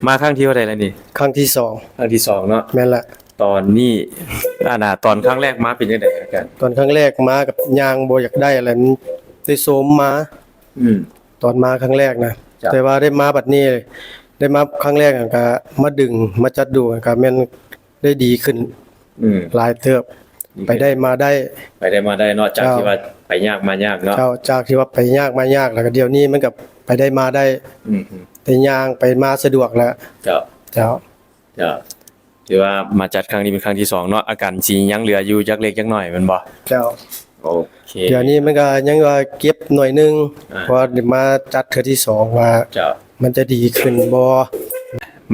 มาครั้งที่เท่าไหร่แล้วนี่ครั้งที่สองครั้งที่2เนาะแม่นละตอนนี้ตอนครั้งแรกมาเป็นจังได๋อาการตอนครั้งแรกมากับยางบ่อยากได้อะไรมันได้โสมมาอืมตอนมาครั้งแรกนะจ้ะแต่ว่าได้มาบัดนี้ได้มาครั้งแรกก็มาดึงมาจัดดูก็แม่นได้ดีขึ้นหลายเติบไปได้มาได้ไปได้มาได้เนาะจากที่ว่าไปยากมายากเนาะเจ้าจากที่ว่าไปยากมายากแล้วก็เดี๋ยวนี้มันก็ไปได้มาได้อืมได้ย่างไปมาสะดวกแล้วเจ้าเจ้าเจ้าถือว่ามาจัดครั้งนี้เป็นครั้งที่2เนาะอาการสิยังเหลืออยู่จักเล็กจักน้อยแม่นบ่เจ้าโอเคเดี๋ยวนี้มันก็ยังว่าเก็บหน่อยนึงพอมาจัดเทื่อที่2ว่าเจ้ามันจะดีขึ้นบ่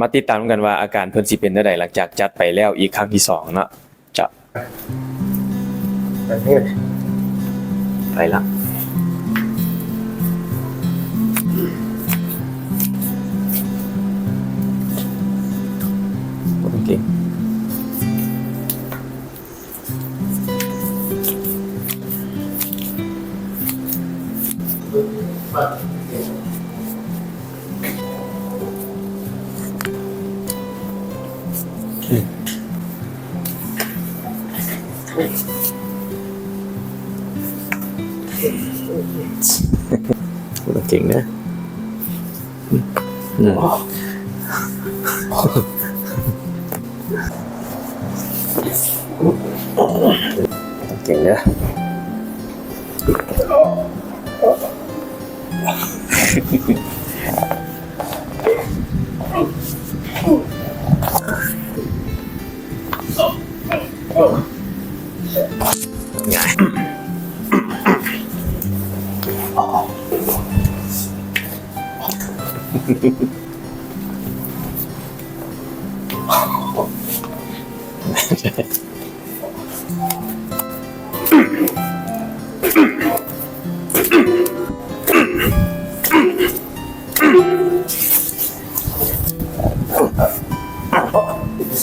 มาติดตามกันว่าอาการเพิ่นสิเป็นจังได๋หลังจากจัดไปแล้วอีกครั้งที่2เนาะเจ้าไปเฮ็ดไปละโอเคเก่งนะเก่งนะง่าย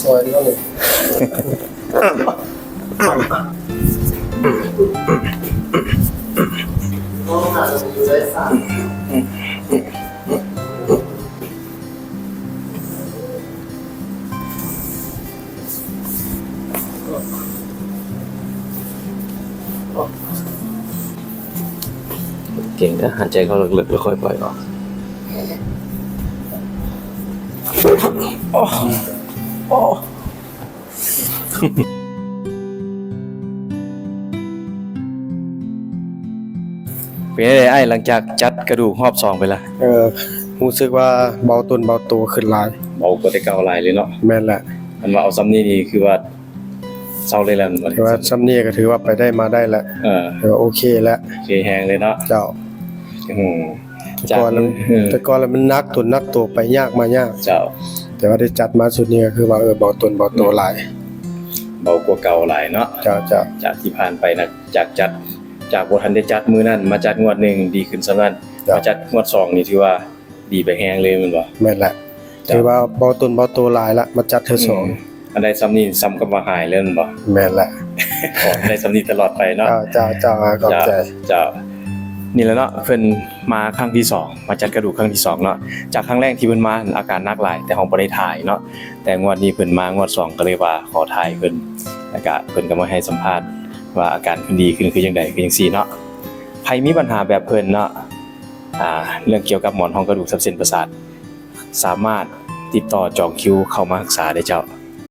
ซอยนั่นเลยเก่งนะหายใจเข้าลึกๆแล้วค่อยปล่อยออกเป็นไงไอ้หลังจากจัดกระดูกรอบ2ไปละรู้สึกว่าเบาต้นเบาตัวขึ้นหลายเบากว่าแต่เก่าหลายเลยเนาะแม่นแหละมันว่าเอาซ้ำนี่นี่คือว่าเซาเลยแล้วมันถือว่าซ้ำนี้ก็ถือว่าไปได้มาได้แล้วถือว่าโอเคแล้วโอเคแฮงเลยเนาะเจ้าจากแต่ก่อนแล้วมันนักตัวไปยากมายากเจ้าแต่ว่าได้จัดมาสุดนี้ก็คือว่าเบาต้นเบาตัวหลายเบากว่าเก่าหลายเนาะเจ้าจากที่ผ่านไปนะจากบ่ทันได้จัดมื้อนั้นมาจัดงวด1ดีขึ้นซะนั้นมาจัดงวด2นี่ถือว่าดีไปแฮงเลยแม่นบ่แม่นแหละถือว่าเบาต้นเบาตัวหลายละมาจัดเทื่อ2อันใดซ้ำนี่ซ้ำกับว่าหายเลยแม่นบ่แม่นแหละขอได้ซ้ำนี่ตลอดไปเนาะเจ้าขอบใจเจ้านี่แหละเนาะเพิ่นมาครั้งที่2มาจัดกระดูกครั้งที่2เนาะจากครั้งแรกที่เพิ่นมาอาการหนักหลายแต่เฮาบ่ได้ถ่ายเนาะแต่งวดนี้เพิ่นมางวด2ก็เลยว่าขอถ่ายเพิ่นแล้วก็เพิ่นก็มาให้สัมภาษณ์ว่าอาการเพิ่นดีขึ้นคือจังได๋คือจังซี่เนาะใครมีปัญหาแบบเพิ่นเนาะเรื่องเกี่ยวกับหมอนรองกระดูกทับเส้นประสาทสามารถติดต่อจองคิวเข้ามารักษาได้เจ้า